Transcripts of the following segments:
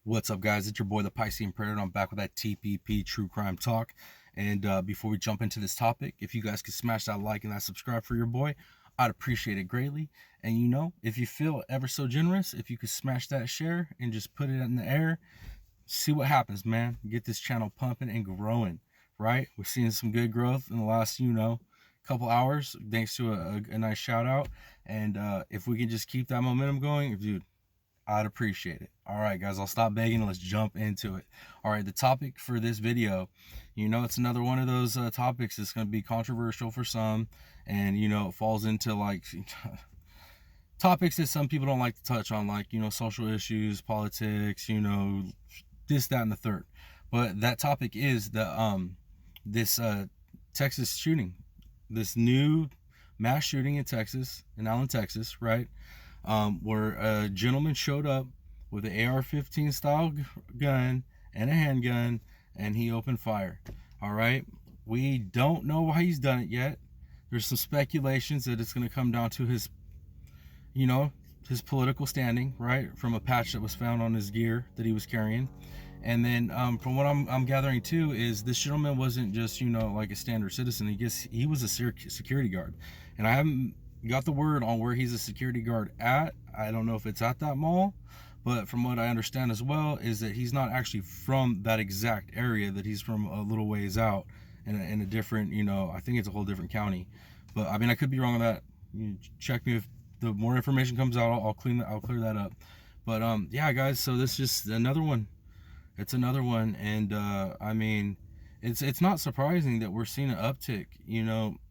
What's up, guys? It's your boy, the Piscine Predator. I'm back with that TPP True Crime Talk. And before we jump into this topic, if you guys could smash that like and that subscribe for your boy, I'd appreciate it greatly. And if you feel ever so generous, if you could smash that share and just put it in the air, see what happens, man. Get this channel pumping and growing, right? We're seeing some good growth in the last, couple hours, thanks to a nice shout out. And if we can just keep that momentum going, dude, I'd appreciate it. All right, guys, I'll stop begging and let's jump into it. All right, the topic for this video, it's another one of those topics that's going to be controversial for some, and it falls into like topics that some people don't like to touch on, like social issues, politics, this, that, and the third. But that topic is this Texas shooting, this new mass shooting in Texas, in Allen, Texas, right? Where a gentleman showed up with an AR-15 style gun and a handgun, and he opened fire. All right, we don't know why he's done it yet. There's some speculations that it's going to come down to his political standing, right, from a patch that was found on his gear that he was carrying. And then from what I'm gathering too, is this gentleman wasn't just like a standard citizen. He was a security guard, and I haven't got the word on where he's a security guard at. I don't know if it's at that mall, but from what I understand as well is that he's not actually from that exact area, that he's from a little ways out in a different, I think it's a whole different county. But I mean, I could be wrong on that. You check me if the more information comes out. I'll clear that up. But yeah, guys, so this is just another one. It's another one, and I mean, it's not surprising that we're seeing an uptick,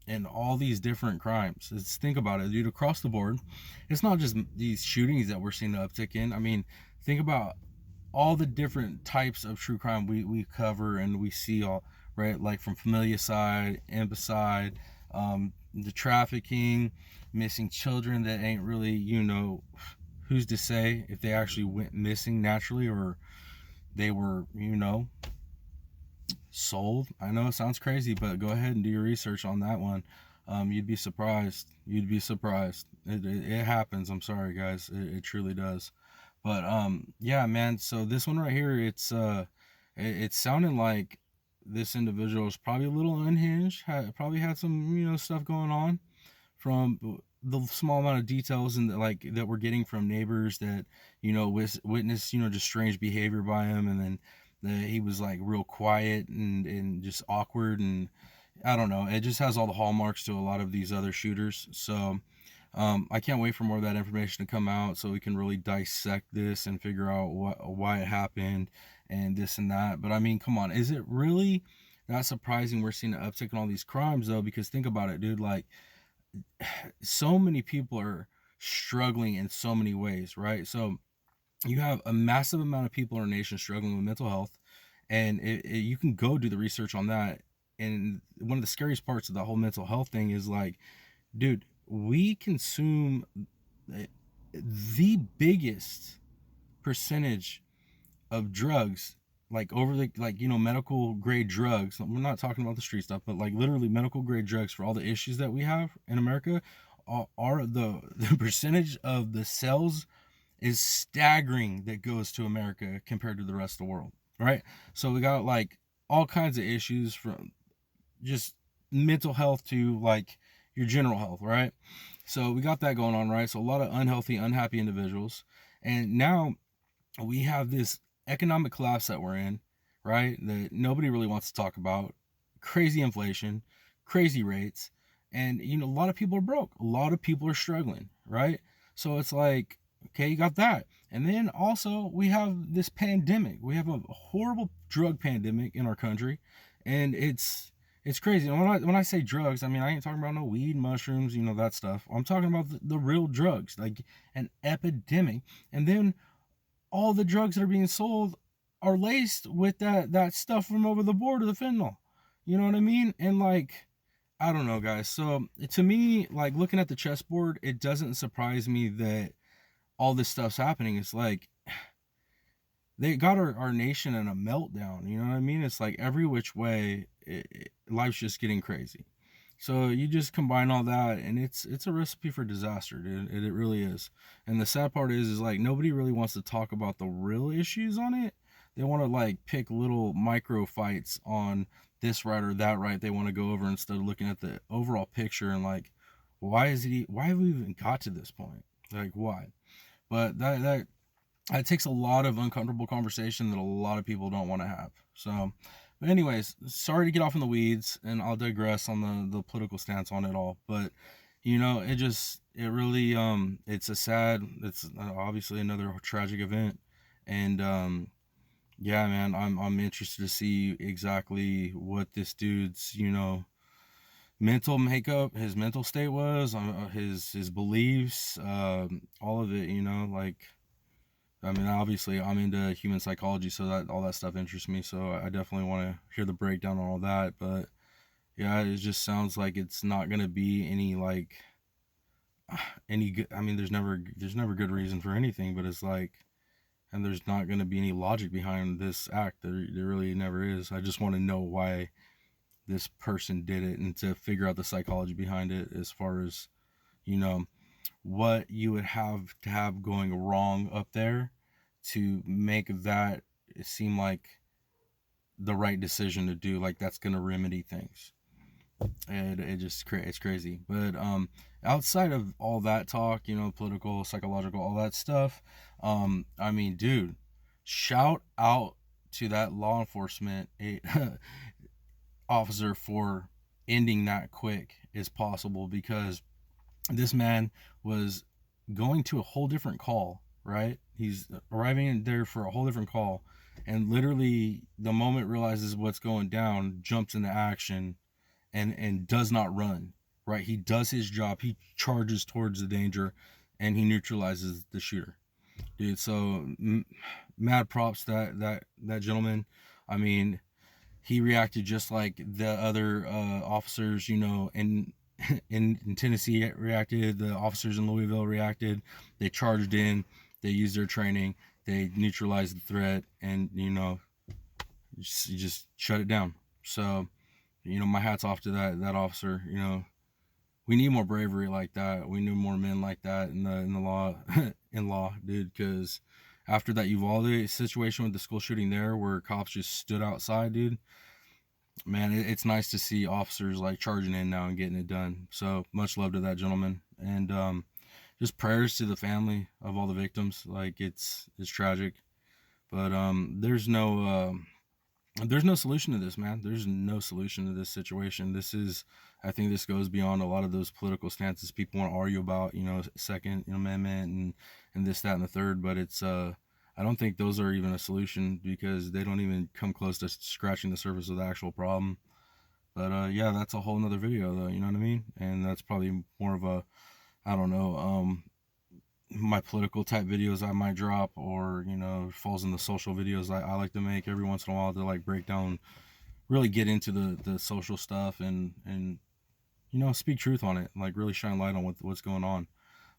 in all these different crimes. Think about it, dude. Across the board, it's not just these shootings that we're seeing an uptick in. I mean, think about all the different types of true crime we cover and we see, all right, like from familicide, infanticide, the trafficking, missing children that ain't really, who's to say if they actually went missing naturally or they were, sold. I know it sounds crazy, but go ahead and do your research on that one. You'd be surprised. It happens. I'm sorry, guys. It truly does. But yeah, man, so this one right here, it's sounding like this individual is probably a little unhinged, probably had some stuff going on from the small amount of details and that we're getting from neighbors that witness just strange behavior by him, and then he was like real quiet and just awkward, and I don't know, it just has all the hallmarks to a lot of these other shooters. So I can't wait for more of that information to come out so we can really dissect this and figure out why it happened and this and that. But I mean, come on, is it really that surprising we're seeing an uptick in all these crimes though? Because think about it, dude, like so many people are struggling in so many ways, right? So you have a massive amount of people in our nation struggling with mental health, and you can go do the research on that. And one of the scariest parts of the whole mental health thing is like, dude, we consume the biggest percentage of drugs, like over the medical grade drugs. We're not talking about the street stuff, but like literally medical grade drugs for all the issues that we have in America. Are the percentage of the sales is staggering that goes to America compared to the rest of the world, right? So we got like all kinds of issues, from just mental health to like your general health, right? So we got that going on, right? So a lot of unhealthy, unhappy individuals. And now we have this economic collapse that we're in, right? That nobody really wants to talk about. Crazy inflation, crazy rates. And, a lot of people are broke. A lot of people are struggling, right? So it's like, okay, you got that. And then also we have this pandemic. We have a horrible drug pandemic in our country. And it's crazy. And when I say drugs, I mean, I ain't talking about no weed, mushrooms, that stuff. I'm talking about the real drugs, like an epidemic. And then all the drugs that are being sold are laced with that stuff from over the border, the fentanyl. You know what I mean? And like, I don't know, guys. So to me, like looking at the chessboard, it doesn't surprise me that all this stuff's happening. It's like they got our nation in a meltdown. You know what I mean? It's like every which way, life's just getting crazy. So you just combine all that, and it's a recipe for disaster, dude. It really is. And the sad part is like nobody really wants to talk about the real issues on it. They want to like pick little micro fights on this right or that right. They want to go over instead of looking at the overall picture and like, why is it? Why have we even got to this point? Like why? But that takes a lot of uncomfortable conversation that a lot of people don't want to have. So, but anyways, sorry to get off in the weeds, and I'll digress on the political stance on it all. But you know, it really it's a sad, it's obviously another tragic event, and yeah, man, I'm interested to see exactly what this dude's, you know, mental makeup, his mental state was, his beliefs, all of it, you know, like I mean, obviously, I'm into human psychology, so that all that stuff interests me. So I definitely want to hear the breakdown on all that. But yeah, it just sounds like it's not gonna be any like any good. I mean, there's never good reason for anything, but it's like, and there's not gonna be any logic behind this act. There really never is. I just want to know why this person did it and to figure out the psychology behind it, as far as you know what you would have to have going wrong up there to make that seem like the right decision to do, like that's going to remedy things. And it's crazy. But outside of all that talk, you know, political, psychological, all that stuff, I mean, dude, shout out to that law enforcement officer for ending that quick as possible, because this man was going to a whole different call, right? He's arriving in there for a whole different call, and literally the moment realizes what's going down, jumps into action, and does not run, right? He does his job. He charges towards the danger, and he neutralizes the shooter, dude. So mad props that gentleman. I mean, he reacted just like the other officers, you know, in Tennessee reacted. The officers in Louisville reacted. They charged in. They used their training. They neutralized the threat, and you know, you just shut it down. So, you know, my hat's off to that officer. You know, we need more bravery like that. We need more men like that in the law, dude. Because after that Uvalde situation with the school shooting there, where cops just stood outside, dude, man, it's nice to see officers like charging in now and getting it done. So much love to that gentleman, and just prayers to the family of all the victims. Like it's tragic, but there's no solution to this, man. There's no solution to this situation. I think this goes beyond a lot of those political stances people want to argue about, you know, Second Amendment and this, that, and the third. But I don't think those are even a solution, because they don't even come close to scratching the surface of the actual problem. But yeah, that's a whole nother video, though. You know what I mean? And that's probably more of a, I don't know, my political type videos I might drop, or you know, falls in the social videos I like to make every once in a while to like break down, really get into the social stuff, and you know, speak truth on it, like really shine light on what's going on.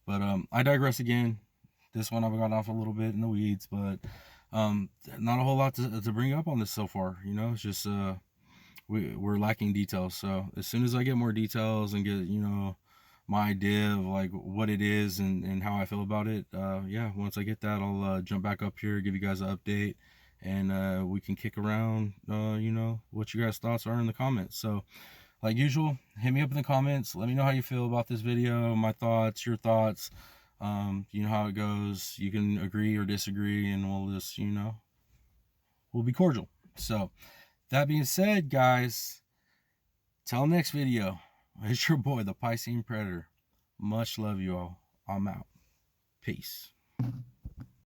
But I digress again. This one I've got off a little bit in the weeds, but not a whole lot to bring up on this so far. You know, it's just we're lacking details. So as soon as I get more details and get, you know, my idea of like what it is and how I feel about it, yeah, once I get that, I'll jump back up here, give you guys an update, and we can kick around, you know, what you guys' thoughts are in the comments. So like usual, hit me up in the comments. Let me know how you feel about this video, my thoughts, your thoughts. You know how it goes. You can agree or disagree, and we'll just, you know, we'll be cordial. So that being said, guys, till next video, it's your boy, the Piscine Predator. Much love, you all. I'm out. Peace.